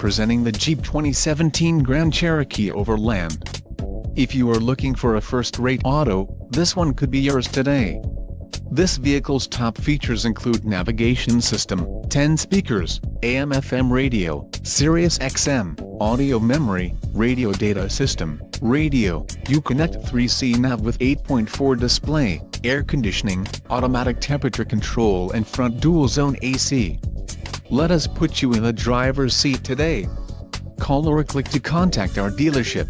presenting the Jeep 2017 Grand Cherokee Overland. If you are looking for a first-rate auto, this one could be yours today. This vehicle's top features include navigation system, 10 speakers, AM/FM radio, Sirius XM, audio memory, radio data system, radio, Uconnect 3C nav with 8.4 display, air conditioning, automatic temperature control and front dual-zone AC. Let us put you in the driver's seat today. Call or click to contact our dealership.